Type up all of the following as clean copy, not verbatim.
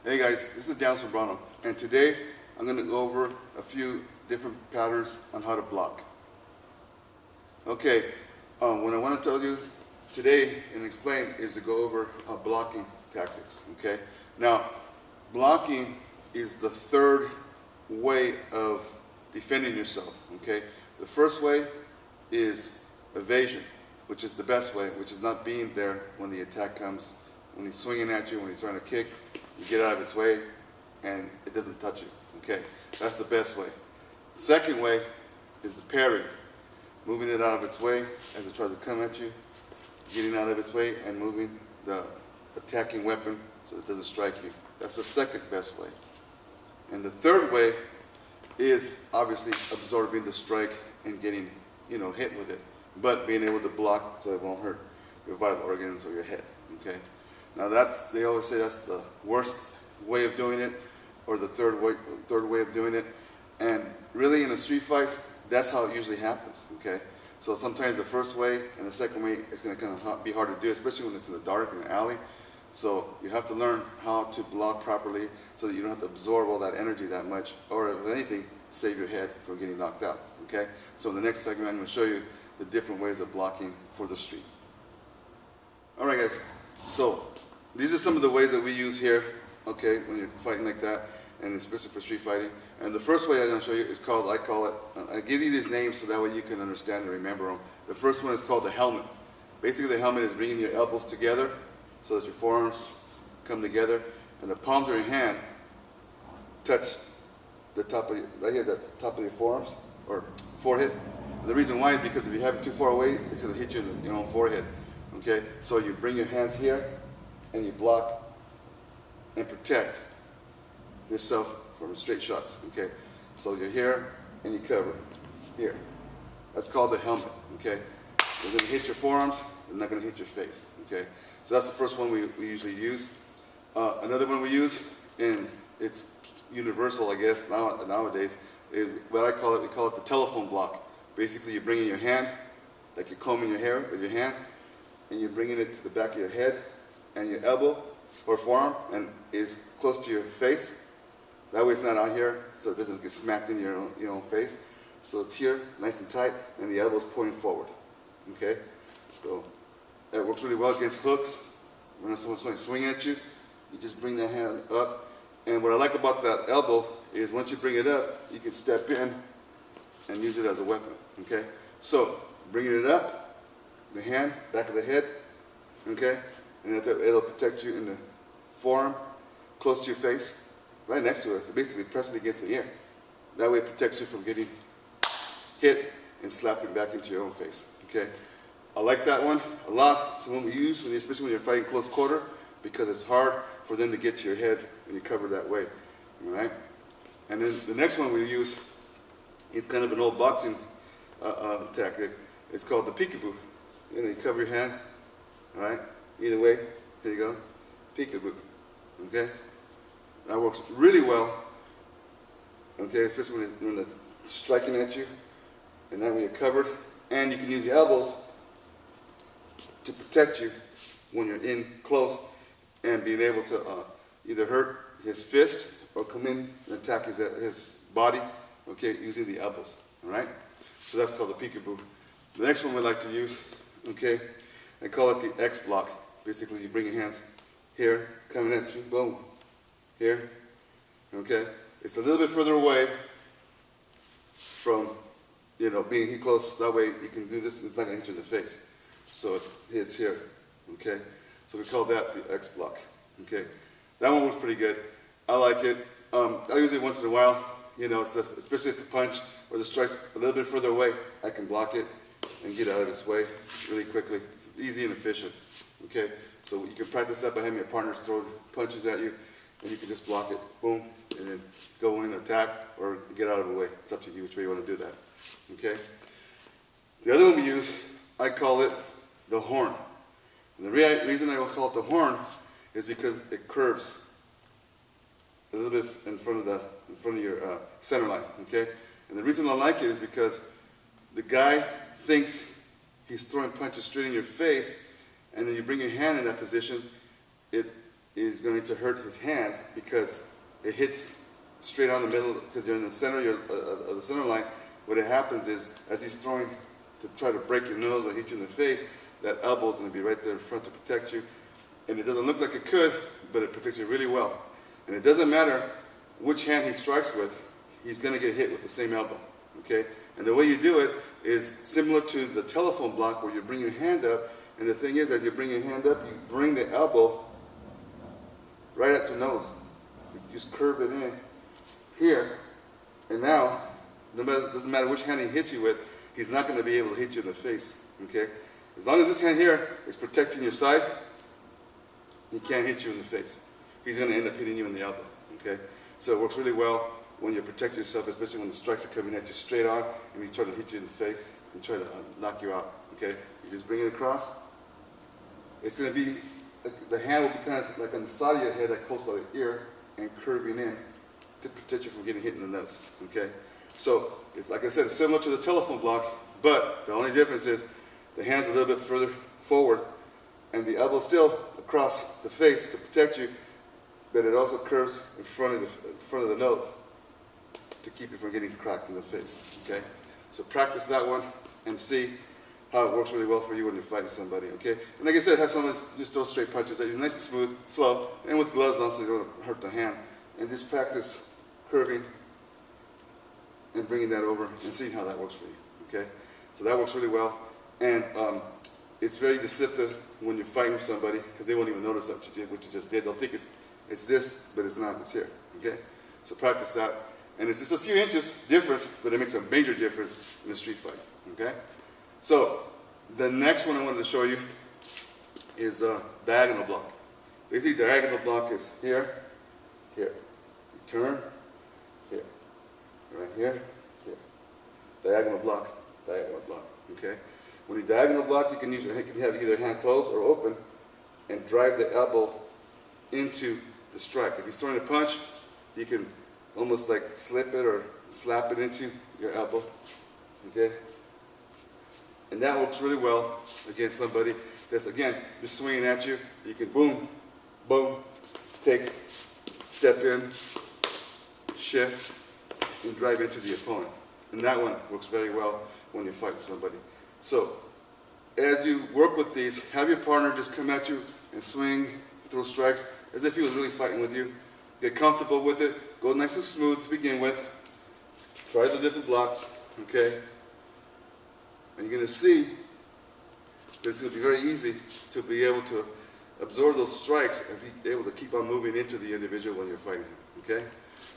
Hey guys, this is Dan Sobrano, and today I'm going to go over a few different patterns on how to block. Okay, what I want to tell you today and explain is to go over blocking tactics. Okay, now blocking is the third way of defending yourself. Okay, the first way is evasion, which is the best way, which is not being there when the attack comes, when he's swinging at you, when he's trying to kick. You get out of its way and it doesn't touch you. Okay, that's the best way. The second way is the parry, moving it out of its way as it tries to come at you, getting out of its way and moving the attacking weapon so it doesn't strike you. That's the second best way. And the third way is obviously absorbing the strike and getting, hit with it, but being able to block so it won't hurt your vital organs or your head. Okay. Now they always say that's the worst way of doing it, or the third way of doing it. And really in a street fight, that's how it usually happens. Okay. So sometimes the first way and the second way is going to kind of be hard to do, especially when it's in the dark in the alley. So you have to learn how to block properly so that you don't have to absorb all that energy that much, or if anything, save your head from getting knocked out. Okay. So in the next segment, I'm going to show you the different ways of blocking for the street. All right, guys. So these are some of the ways that we use here, okay, when you're fighting like that, and especially for street fighting. And the first way I'm going to show you is called, I give you these names so that way you can understand and remember them. The first one is called the helmet. Basically the helmet is bringing your elbows together so that your forearms come together, and the palms of your hand touch the top of right here, the top of your forearms, or forehead. And the reason why is because if you have it too far away, it's going to hit you in your own forehead. Okay, so you bring your hands here, and you block and protect yourself from straight shots. Okay, so you're here and you cover here. That's called the helmet. Okay, they're going to hit your forearms, they're not going to hit your face. Okay, so that's the first one we usually use. Another one we use, and it's universal, I guess nowadays. We call it the telephone block. Basically, you bring in your hand, like you're combing your hair with your hand, and you're bringing it to the back of your head, and your elbow or forearm and is close to your face. That way it's not out here, so it doesn't get smacked in your own face. So it's here, nice and tight, and the elbow's pointing forward. Okay? So that works really well against hooks. When someone's swinging at you, you just bring that hand up. And what I like about that elbow is once you bring it up, you can step in and use it as a weapon. Okay? So bringing it up, the hand, back of the head, okay? And it'll protect you in the forearm, close to your face, right next to it. Basically press it against the ear. That way it protects you from getting hit and slapping back into your own face, okay? I like that one a lot. It's the one we use, especially when you're fighting close quarter, because it's hard for them to get to your head when you cover that way, all right? And then the next one we use is kind of an old boxing tactic. It's called the peekaboo. You cover your hand, all right? Either way, here you go, peekaboo, okay? That works really well, okay, especially when they're striking at you, and that way you're covered, and you can use your elbows to protect you when you're in close and being able to either hurt his fist or come in and attack his body, okay, using the elbows, all right? So that's called the peekaboo. The next one we like to use, okay, I call it the X block. Basically, you bring your hands here, coming at you, boom, here, okay? It's a little bit further away from, being close. That way you can do this, and it's not going to hit you in the face. So it's here, okay? So we call that the X block, okay? That one works pretty good. I like it. I use it once in a while, especially if the punch or the strike's a little bit further away, I can block it and get out of its way really quickly. It's easy and efficient, okay? So you can practice that by having your partners throw punches at you, and you can just block it, boom, and then go in, attack, or get out of the way. It's up to you which way you want to do that, okay? The other one we use, I call it the horn. And the reason I will call it the horn is because it curves a little bit in front of your center line, okay? And the reason I like it is because the guy thinks he's throwing punches straight in your face, and then you bring your hand in that position, it is going to hurt his hand because it hits straight on the middle, because you're in the center of the center line. What happens is, as he's throwing to try to break your nose or hit you in the face, that elbow is going to be right there in front to protect you. And it doesn't look like it could, but it protects you really well. And it doesn't matter which hand he strikes with, he's going to get hit with the same elbow, okay? And the way you do it is similar to the telephone block, where you bring your hand up, and the thing is, as you bring your hand up, you bring the elbow right at your nose. You just curve it in here, and now, it doesn't matter which hand he hits you with, he's not going to be able to hit you in the face, okay? As long as this hand here is protecting your side, he can't hit you in the face. He's going to end up hitting you in the elbow, okay? So it works really well when you protect yourself, especially when the strikes are coming at you straight on, and he's trying to hit you in the face and try to knock you out, okay? You just bring it across. It's going to be, the hand will be kind of like on the side of your head, like close by the ear, and curving in to protect you from getting hit in the nose, okay? So, it's, like I said, it's similar to the telephone block, but the only difference is the hand's a little bit further forward, and the elbow still across the face to protect you, but it also curves in front of the nose to keep you from getting cracked in the face, okay? So practice that one and see how it works really well for you when you're fighting somebody, okay? And like I said, have someone just throw straight punches at you, nice and smooth, slow, and with gloves on so you don't hurt the hand. And just practice curving and bringing that over and seeing how that works for you, okay? So that works really well. And it's very deceptive when you're fighting somebody, because they won't even notice what you just did. They'll think it's this, but it's not, it's here, okay? So practice that. And it's just a few inches difference, but it makes a major difference in a street fight, okay? So the next one I wanted to show you is diagonal block. Basically, diagonal block is here, here. You turn, here, right here, here. Diagonal block, okay? When you diagonal block, you can have either hand closed or open and drive the elbow into the strike. If he's throwing a punch, you can almost like slip it or slap it into your elbow, okay? And that works really well against somebody that's, again, just swinging at you. You can boom, boom, take, step in, shift, and drive into the opponent. And that one works very well when you fight somebody. So, as you work with these, have your partner just come at you and swing, throw strikes, as if he was really fighting with you. Get comfortable with it. Go nice and smooth to begin with. Try the different blocks, okay? And you're going to see that it's going to be very easy to be able to absorb those strikes and be able to keep on moving into the individual when you're fighting him, okay?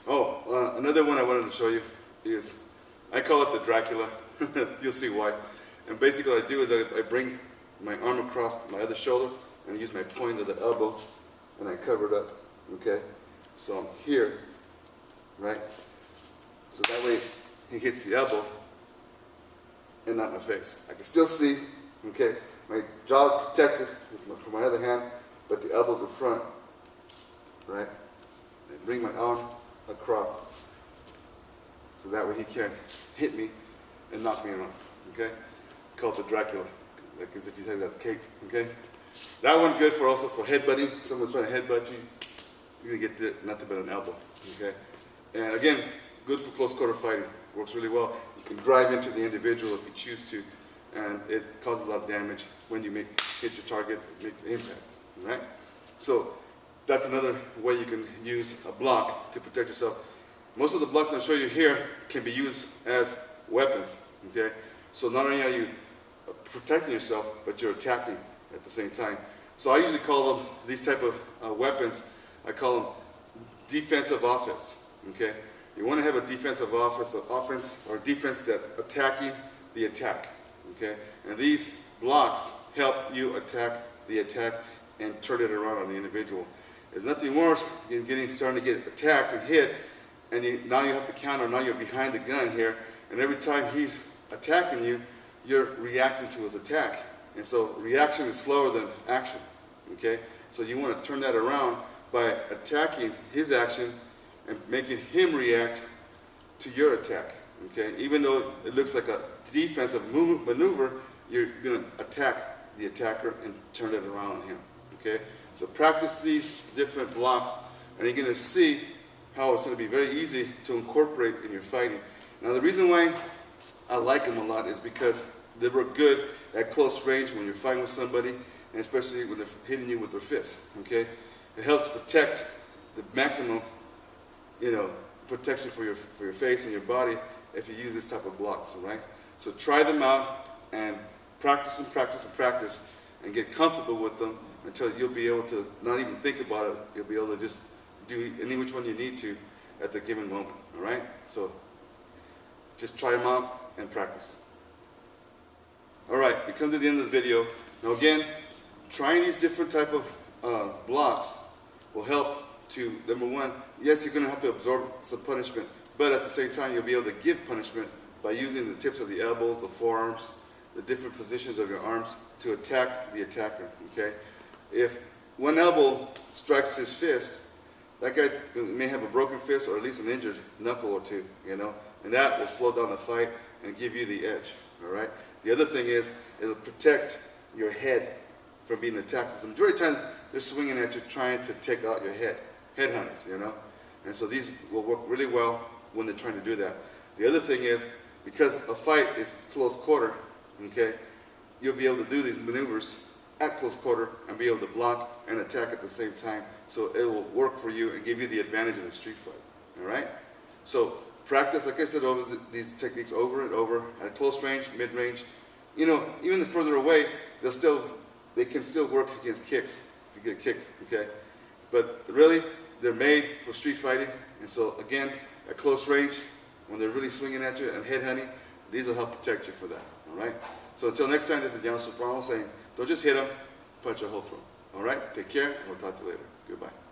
Oh, another one I wanted to show you is, I call it the Dracula. You'll see why. And basically what I do is I bring my arm across my other shoulder and use my point of the elbow and I cover it up, okay? So I'm here, right? So that way he hits the elbow and not my face. I can still see, okay? My jaw is protected from my other hand, but the elbow's in front, right? And bring my arm across so that way he can't hit me and knock me around, okay? Call it the Dracula, like as if you had that cake, okay? That one's good for also for headbutting. Someone's trying to headbutt you, you're gonna get nothing but an elbow, okay? And again, good for close quarter fighting. Works really well. You can drive into the individual if you choose to, and it causes a lot of damage when you hit your target, make the impact, right? So that's another way you can use a block to protect yourself. Most of the blocks I'll show you here can be used as weapons, okay? So not only are you protecting yourself, but you're attacking at the same time. So I usually call them, these type of weapons, I call them defensive offense, okay? You want to have a defensive offense or defense that's attacking the attack, okay? And these blocks help you attack the attack and turn it around on the individual. There's nothing worse than starting to get attacked and hit, and now you have to counter, now you're behind the gun here, and every time he's attacking you, you're reacting to his attack. And so reaction is slower than action, okay? So you want to turn that around by attacking his action and making him react to your attack, okay? Even though it looks like a defensive maneuver, you're going to attack the attacker and turn it around on him, okay? So practice these different blocks, and you're going to see how it's going to be very easy to incorporate in your fighting. Now the reason why I like them a lot is because they work good at close range when you're fighting with somebody, and especially when they're hitting you with their fists, okay? It helps protect the maximum, protection for your face and your body if you use this type of blocks, all right? So try them out and practice and practice and practice and get comfortable with them until you'll be able to not even think about it. You'll be able to just do any which one you need to at the given moment, all right? So just try them out and practice. All right, we come to the end of this video. Now again, trying these different type of blocks will help to, number one, yes, you're going to have to absorb some punishment, but at the same time, you'll be able to give punishment by using the tips of the elbows, the forearms, the different positions of your arms to attack the attacker, okay? If one elbow strikes his fist, that guy may have a broken fist or at least an injured knuckle or two, and that will slow down the fight and give you the edge, all right? The other thing is, it'll protect your head from being attacked. Because the majority of the time, they're swinging at you trying to take out your head. Headhunters, And so these will work really well when they're trying to do that. The other thing is, because a fight is close quarter, okay, you'll be able to do these maneuvers at close quarter and be able to block and attack at the same time. So it will work for you and give you the advantage in a street fight, all right? So practice, like I said, these techniques over and over at close range, mid-range. Even further away, they can still work against kicks if you get kicked, okay? But really, they're made for street fighting. And so again, at close range, when they're really swinging at you and headhunting, these will help protect you for that, all right? So until next time, this is Jan Soprano saying, don't just hit them, punch a hole through them, all right? Take care, and we'll talk to you later. Goodbye.